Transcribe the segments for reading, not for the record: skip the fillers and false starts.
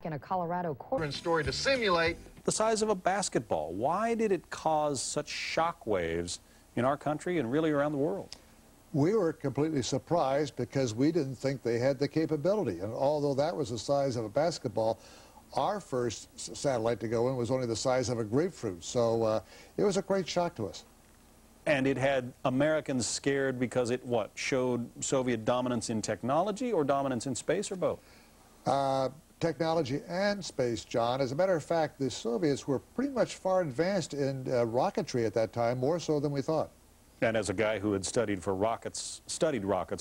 In a Colorado court story to simulate the size of a basketball. Why did it cause such shock waves in our country and really around the world? We were completely surprised because we didn't think they had the capability. And although that was the size of a basketball, our first satellite to go in was only the size of a grapefruit. So it was a great shock to us. And it had Americans scared because it, what, showed Soviet dominance in technology or dominance in space, or both? Technology and space, John. As a matter of fact, the Soviets were pretty much far advanced in rocketry at that time, more so than we thought. And as a guy who had studied rockets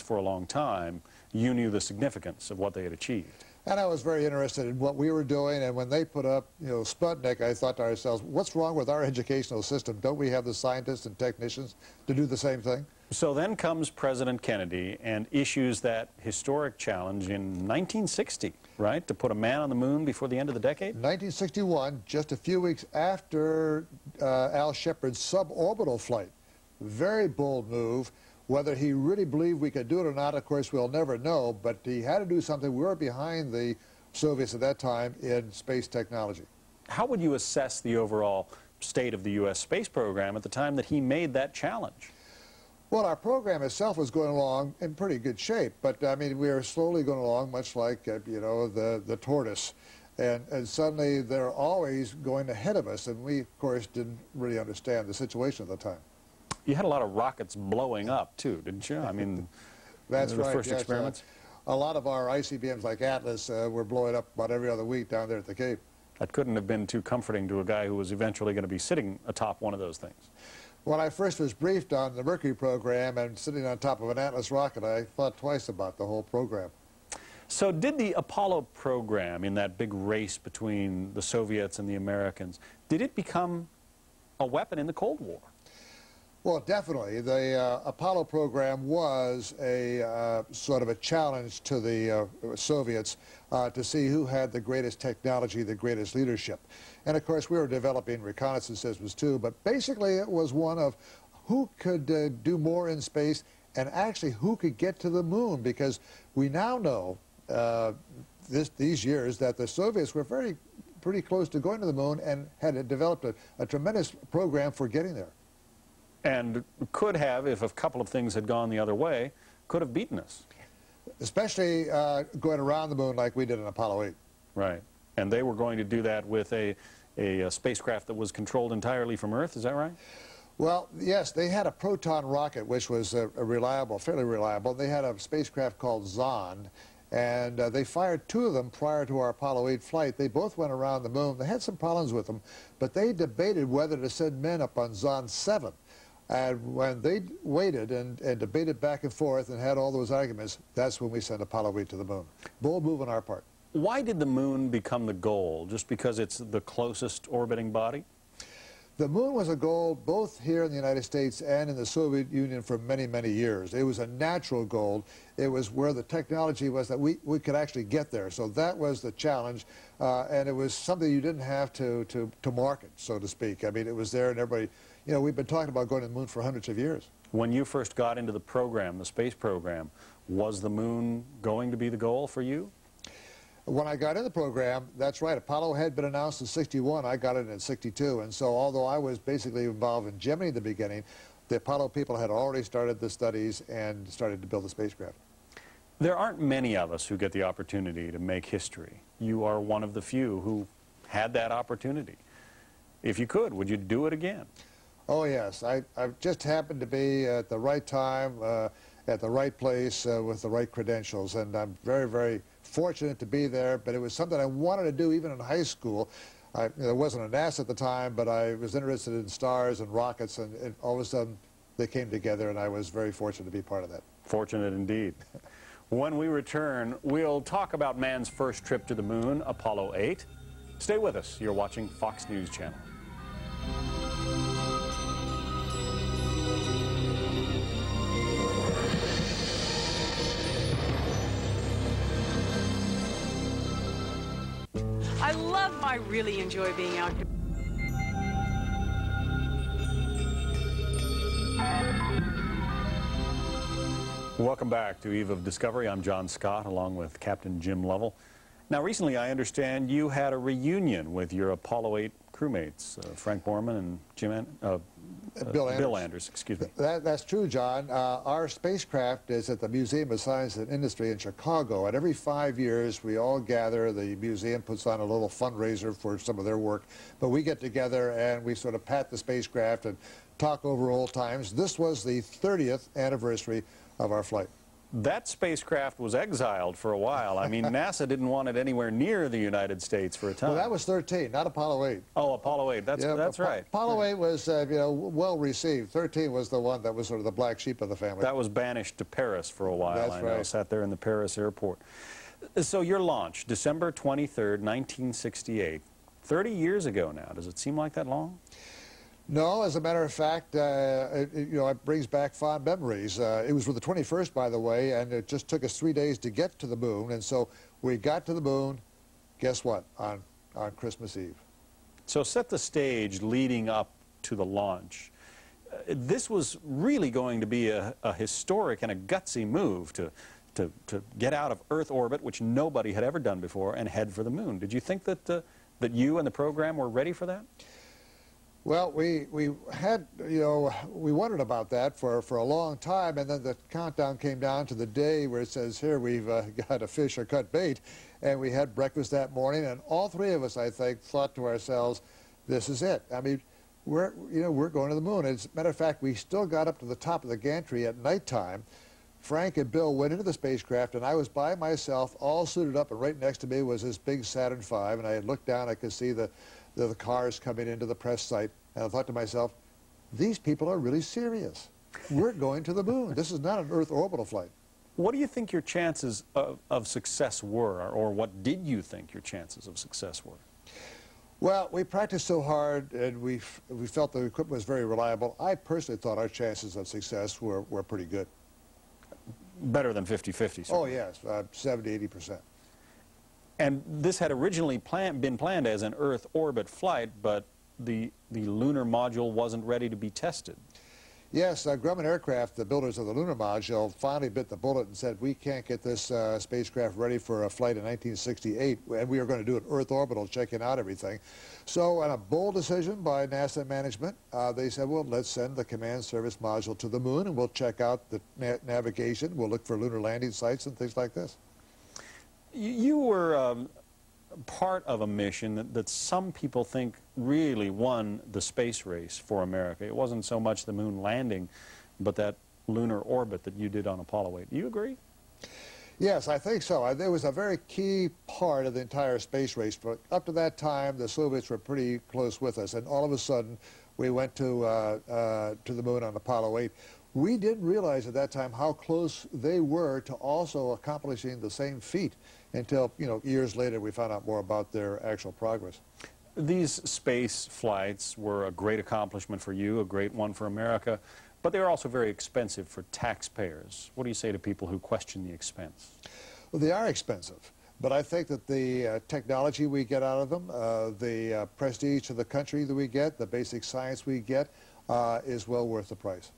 for a long time, you knew the significance of what they had achieved. And I was very interested in what we were doing, and when they put up, Sputnik, I thought to ourselves, what's wrong with our educational system? Don't we have the scientists and technicians to do the same thing? So then comes President Kennedy and issues that historic challenge in 1960, right, to put a man on the moon before the end of the decade? 1961, just a few weeks after Al Shepard's suborbital flight. Very bold move. Whether he really believed we could do it or not, of course, we'll never know, but he had to do something. We were behind the Soviets at that time in space technology. How would you assess the overall state of the U.S. space program at the time that he made that challenge? Well, our program itself was going along in pretty good shape, but, I mean, we were slowly going along, much like, the tortoise. And suddenly they're always going ahead of us, and we, of course, didn't really understand the situation at the time. You had a lot of rockets blowing up, too, didn't you? I mean, that's the right. First yes, experiments? A lot of our ICBMs, like Atlas, were blowing up about every other week down there at the Cape. That couldn't have been too comforting to a guy who was eventually going to be sitting atop one of those things. When I first was briefed on the Mercury program and sitting on top of an Atlas rocket, I thought twice about the whole program. So did the Apollo program, in that big race between the Soviets and the Americans, did it become a weapon in the Cold War? Well, definitely. The Apollo program was a sort of a challenge to the Soviets to see who had the greatest technology, the greatest leadership. And, of course, we were developing reconnaissance systems, too. But basically, it was one of who could do more in space and actually who could get to the moon, because we now know these years that the Soviets were pretty close to going to the moon and had developed a tremendous program for getting there. And could have, if a couple of things had gone the other way, could have beaten us. Especially going around the moon like we did in Apollo 8. Right. And they were going to do that with a spacecraft that was controlled entirely from Earth, is that right? Well, yes, they had a proton rocket, which was fairly reliable. They had a spacecraft called Zond, and they fired two of them prior to our Apollo 8 flight. They both went around the moon. They had some problems with them, but they debated whether to send men up on Zond 7. And when they waited and debated back and forth and had all those arguments, that's when we sent Apollo 8 to the moon. Bold move on our part. Why did the moon become the goal? Just because it's the closest orbiting body? The moon was a goal both here in the United States and in the Soviet Union for many, many years. It was a natural goal. It was where the technology was that we could actually get there. So that was the challenge, and it was something you didn't have to market, so to speak. I mean, it was there, and everybody, we've been talking about going to the moon for hundreds of years. When you first got into the program, the space program, was the moon going to be the goal for you? When I got in the program, that's right, Apollo had been announced in '61, I got in 62, and so although I was basically involved in Gemini in the beginning, the Apollo people had already started the studies and started to build the spacecraft. There aren't many of us who get the opportunity to make history. You are one of the few who had that opportunity. If you could, would you do it again? Oh yes, I just happened to be at the right time, at the right place, with the right credentials, and I'm very, very fortunate to be there, but it was something I wanted to do even in high school. There wasn't a NASA at the time, but I was interested in stars and rockets, and all of a sudden they came together, and I was very fortunate to be part of that. Fortunate indeed. When we return, we'll talk about man's first trip to the moon, Apollo 8. Stay with us. You're watching Fox News Channel. I really enjoy being out here. Welcome back to Eve of Discovery. I'm John Scott, along with Captain Jim Lovell. Now, recently, I understand you had a reunion with your Apollo 8 crewmates, Frank Borman and Bill Anders, excuse me. That's true, John. Our spacecraft is at the Museum of Science and Industry in Chicago, and every 5 years we all gather. The museum puts on a little fundraiser for some of their work, but we get together and we sort of pat the spacecraft and talk over old times. This was the 30th anniversary of our flight. That spacecraft was exiled for a while. I mean, NASA didn't want it anywhere near the United States for a time. Well, that was 13, not Apollo 8. Oh, Apollo 8. That's right. Apollo 8 was, you know, well received. 13 was the one that was sort of the black sheep of the family. That was banished to Paris for a while. That's right. I sat there in the Paris airport. So your launch, December 23rd, 1968. 30 years ago now. Does it seem like that long? No, as a matter of fact, it brings back fond memories. It was for the 21st, by the way, and it just took us 3 days to get to the moon. And so we got to the moon, guess what, on Christmas Eve. So set the stage leading up to the launch. This was really going to be a historic and a gutsy move to get out of Earth orbit, which nobody had ever done before, and head for the moon. Did you think that you and the program were ready for that? Well, we had, we wondered about that for a long time, and then the countdown came down to the day where it says, here, we've got a fish or cut bait, and we had breakfast that morning, and all three of us, I think, thought to ourselves, this is it. I mean, we're going to the moon. As a matter of fact, we still got up to the top of the gantry at nighttime. Frank and Bill went into the spacecraft, and I was by myself, all suited up, and right next to me was this big Saturn V, and I had looked down, I could see the cars coming into the press site, and I thought to myself, these people are really serious. We're going to the moon. This is not an Earth orbital flight. What do you think your chances of success were, or what did you think your chances of success were? Well, we practiced so hard, and we felt the equipment was very reliable. I personally thought our chances of success were pretty good. Better than 50-50, Oh, yes, 70, 80%. And this had originally been planned as an Earth orbit flight, but the lunar module wasn't ready to be tested. Yes, Grumman Aircraft, the builders of the lunar module, finally bit the bullet and said, we can't get this spacecraft ready for a flight in 1968, and we are going to do an Earth orbital, checking out everything. So, on a bold decision by NASA management, they said, well, let's send the command service module to the moon, and we'll check out the navigation. We'll look for lunar landing sites and things like this. You were part of a mission that some people think really won the space race for America. It wasn't so much the moon landing, but that lunar orbit that you did on Apollo 8. Do you agree? Yes, I think so. It was a very key part of the entire space race. But up to that time, the Soviets were pretty close with us, and all of a sudden, we went to the moon on Apollo 8. We didn't realize at that time how close they were to also accomplishing the same feat until, years later we found out more about their actual progress. These space flights were a great accomplishment for you, a great one for America, but they were also very expensive for taxpayers. What do you say to people who question the expense? Well, they are expensive, but I think that the technology we get out of them, the prestige to the country that we get, the basic science we get, is well worth the price.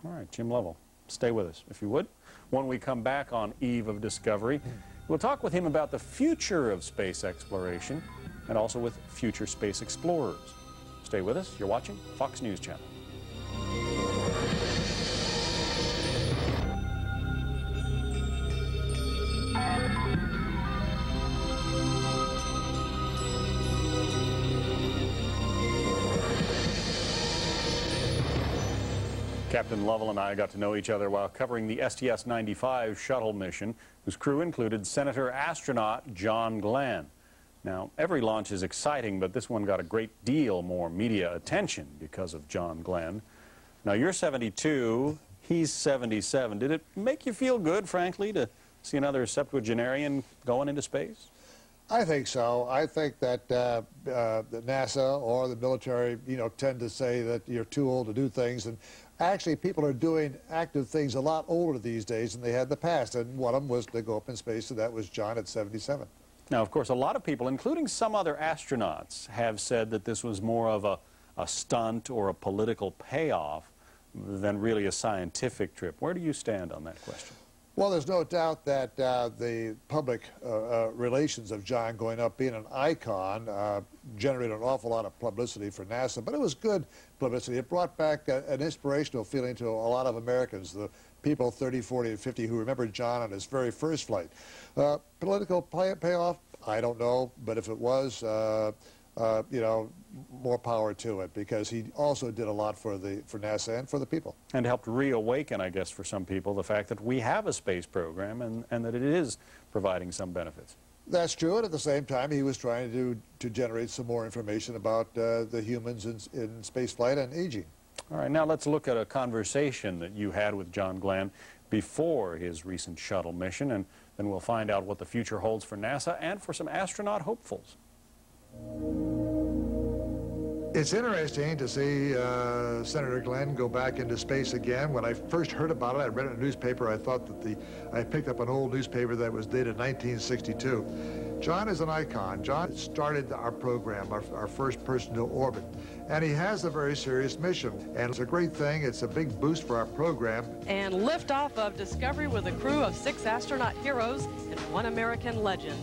All right, Jim Lovell, stay with us, if you would. When we come back on Eve of Discovery, we'll talk with him about the future of space exploration and also with future space explorers. Stay with us. You're watching Fox News Channel. Captain Lovell and I got to know each other while covering the STS-95 shuttle mission, whose crew included Senator astronaut John Glenn. Now, every launch is exciting, but this one got a great deal more media attention because of John Glenn. Now, you're 72, he's 77. Did it make you feel good, frankly, to see another septuagenarian going into space? I think so. I think that NASA or the military, tend to say that you're too old to do things, and actually people are doing active things a lot older these days than they had in the past, and one of them was to go up in space, and that was John at 77. Now, of course, a lot of people, including some other astronauts, have said that this was more of a stunt or a political payoff than really a scientific trip. Where do you stand on that question? Well, there's no doubt that the public relations of John going up, being an icon, generated an awful lot of publicity for NASA, but it was good publicity. It brought back an inspirational feeling to a lot of Americans, the people 30, 40, and 50 who remembered John on his very first flight. Political payoff, I don't know, but if it was, you know, more power to it, because he also did a lot for NASA and for the people. And helped reawaken, I guess, for some people, the fact that we have a space program and that it is providing some benefits. That's true, and at the same time, he was trying to generate some more information about the humans in space flight and aging. All right, now let's look at a conversation that you had with John Glenn before his recent shuttle mission, and then we'll find out what the future holds for NASA and for some astronaut hopefuls. It's interesting to see Senator Glenn go back into space again. When I first heard about it, I read it in a newspaper. I thought that I picked up an old newspaper that was dated 1962. John is an icon. John started our program, our first person to orbit. And he has a very serious mission. And it's a great thing. It's a big boost for our program. And liftoff of Discovery with a crew of 6 astronaut heroes and 1 American legend.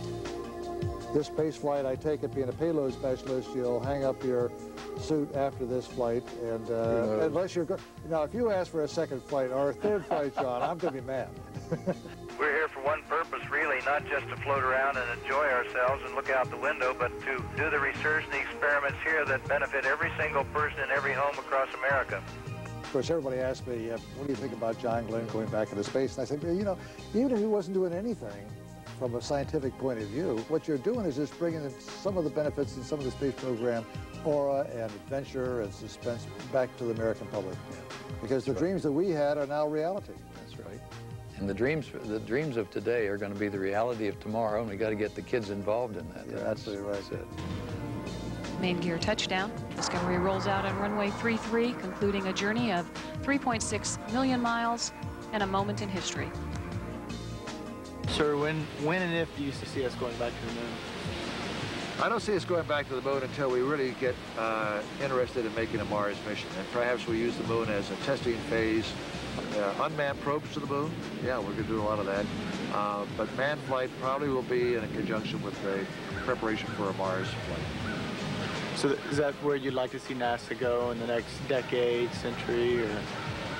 This space flight, I take it, being a payload specialist, you'll hang up your suit after this flight, and unless you're now, if you ask for a second flight or a third flight, John, I'm going to be mad. We're here for one purpose, really, not just to float around and enjoy ourselves and look out the window, but to do the research and the experiments here that benefit every single person in every home across America. Of course, everybody asks me, what do you think about John Glenn going back into space? And I said, well, you know, even if he wasn't doing anything from a scientific point of view, what you're doing is just bringing in some of the benefits in some of the space program, aura and adventure and suspense, back to the American public. Yeah. Because the dreams that we had are now reality. That's right. And the dreams of today are going to be the reality of tomorrow, and we got to get the kids involved in that. Yeah, that's absolutely right. That's it. Main gear touchdown. Discovery rolls out on runway 33, concluding a journey of 3.6 million miles and a moment in history. Sir, when and if do you see us going back to the moon? I don't see us going back to the moon until we really get interested in making a Mars mission. And perhaps we use the moon as a testing phase. Unmanned probes to the moon, yeah, we're going to do a lot of that. But manned flight probably will be in conjunction with the preparation for a Mars flight. So is that where you'd like to see NASA go in the next decade, century, or?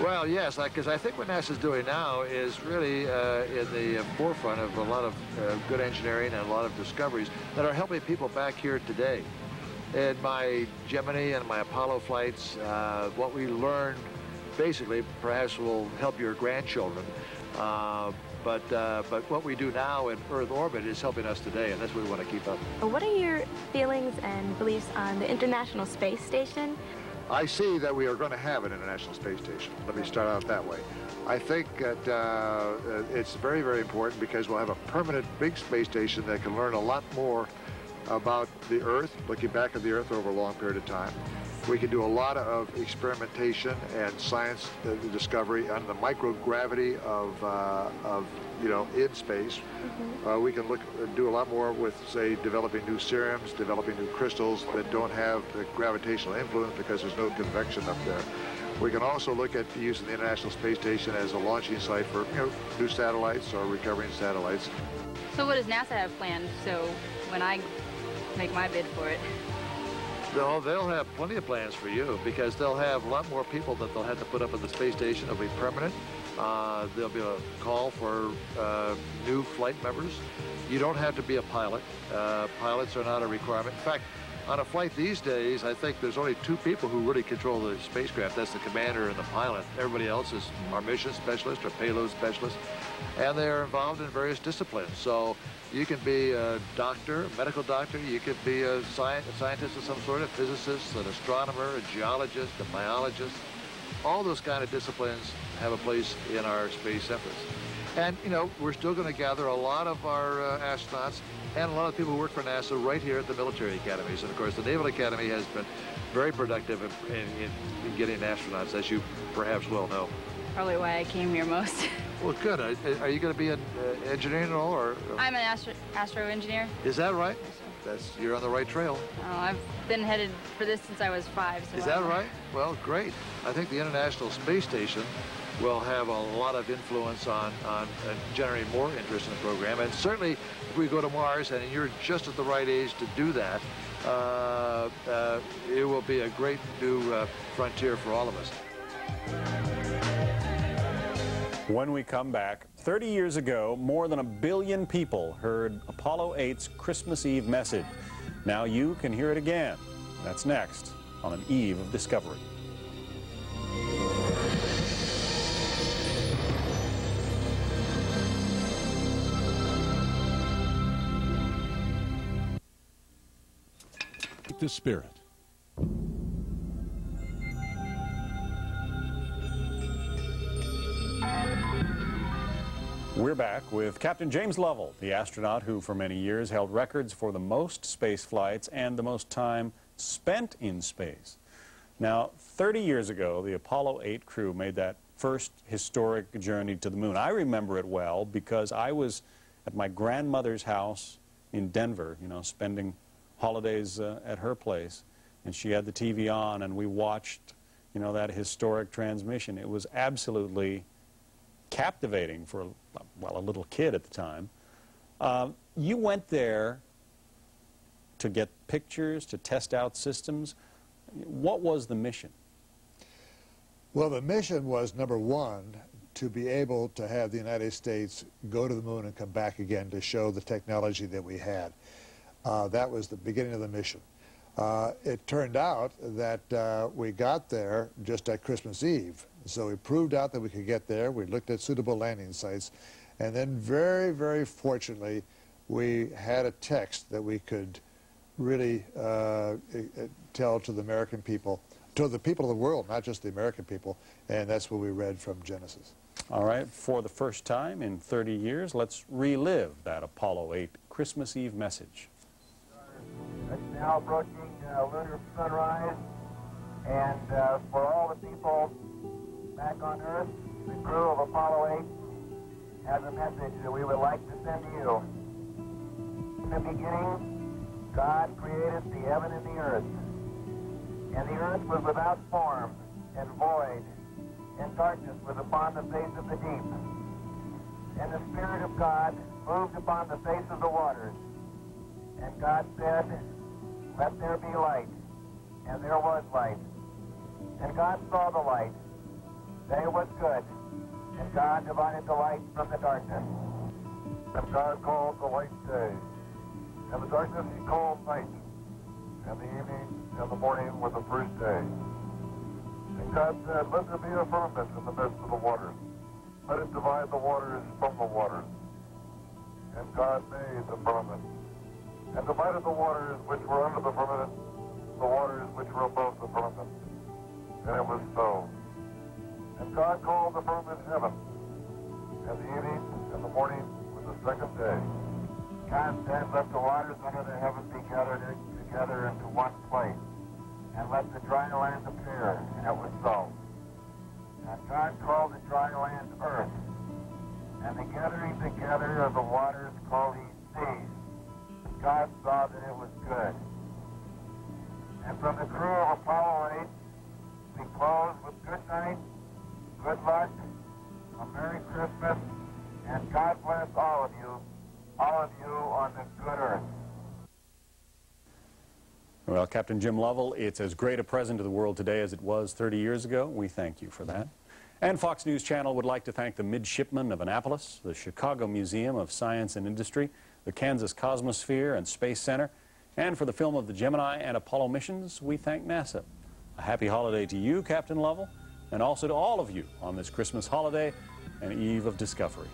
Well, yes, because I think what NASA's doing now is really in the forefront of a lot of good engineering and a lot of discoveries that are helping people back here today. In my Gemini and my Apollo flights, what we learned basically perhaps will help your grandchildren. But what we do now in Earth orbit is helping us today, and that's what we want to keep up. What are your feelings and beliefs on the International Space Station? I see that we are going to have an International Space Station. Let me start out that way. I think that it's very, very important because we'll have a permanent big space station that can learn a lot more about the Earth, looking back at the Earth over a long period of time. We can do a lot of experimentation and science discovery on the microgravity of you know, in space. We can do a lot more with, say, developing new serums, developing new crystals that don't have the gravitational influence because there's no convection up there. We can also look at using the International Space Station as a launching site for, you know, new satellites or recovering satellites. So what does NASA have planned so when I make my bid for it? No, they'll have plenty of plans for you because they'll have a lot more people that they'll have to put up at the space station. It'll be permanent. There'll be a call for new flight members. You don't have to be a pilot. Pilots are not a requirement. In fact, on a flight these days, I think there's only 2 people who really control the spacecraft. That's the commander and the pilot. Everybody else is our mission specialist or payload specialist, and they're involved in various disciplines. So you can be a doctor, a medical doctor. You could be a scientist of some sort, a physicist, an astronomer, a geologist, a biologist. All those kind of disciplines have a place in our space efforts. And, you know, we're still going to gather a lot of our astronauts and a lot of people who work for NASA right here at the military academies. And, of course, the Naval Academy has been very productive in getting astronauts, as you perhaps well know. Probably why I came here most. Well, good. Are you going to be an engineering at all? Or? I'm an astro engineer. Is that right? You're on the right trail. Oh, I've been headed for this since I was 5. So is that right? Well, great. I think the International Space Station will have a lot of influence on generating more interest in the program. And certainly, if we go to Mars and you're just at the right age to do that, it will be a great new frontier for all of us. When we come back, 30 years ago, more than 1 billion people heard Apollo 8's Christmas Eve message. Now you can hear it again. That's next on An Eve of Discovery. The spirit. We're back with Captain James Lovell, the astronaut who for many years held records for the most space flights and the most time spent in space. Now, 30 years ago, the Apollo 8 crew made that first historic journey to the moon. I remember it well because I was at my grandmother's house in Denver, you know, spending holidays at her place, and she had the TV on, and we watched, you know, that historic transmission. It was absolutely captivating for, well, a little kid at the time. You went there to get pictures, to test out systems. What was the mission? Well, the mission was, number one, to be able to have the United States go to the moon and come back again to show the technology that we had. That was the beginning of the mission. It turned out that we got there just at Christmas Eve. So we proved out that we could get there. We looked at suitable landing sites. And then very, very fortunately, we had a text that we could really tell to the American people, to the people of the world, not just the American people. And that's what we read from Genesis. All right, for the first time in 30 years, let's relive that Apollo 8 Christmas Eve message. It's now approaching lunar sunrise, and for all the people back on Earth, the crew of Apollo 8 has a message that we would like to send to you. In the beginning, God created the heaven and the earth, and the earth was without form and void, and darkness was upon the face of the deep. And the Spirit of God moved upon the face of the waters. And God said, "Let there be light." And there was light. And God saw the light, that it was good. And God divided the light from the darkness. And God called the light day, and the darkness he called night. And the evening and the morning were the first day. And God said, "Let there be a firmament in the midst of the waters. Let it divide the waters from the waters." And God made the firmament, and divided the waters which were under the firmament, the waters which were above the firmament. And it was so. And God called the firmament heaven, and the evening and the morning were the second day. God said, "Let the waters under the heaven be gathered together into one place, and let the dry land appear." And it was so. And God called the dry land earth, and the gathering together of the waters called he seas. God saw that it was good. And from the crew of Apollo 8, we close with good night, good luck, a Merry Christmas, and God bless all of you on this good earth. Well, Captain Jim Lovell, it's as great a present to the world today as it was 30 years ago. We thank you for that. And Fox News Channel would like to thank the Midshipmen of Annapolis, the Chicago Museum of Science and Industry, the Kansas Cosmosphere and Space Center, and for the film of the Gemini and Apollo missions, we thank NASA. A happy holiday to you, Captain Lovell, and also to all of you on this Christmas holiday and Eve of Discovery.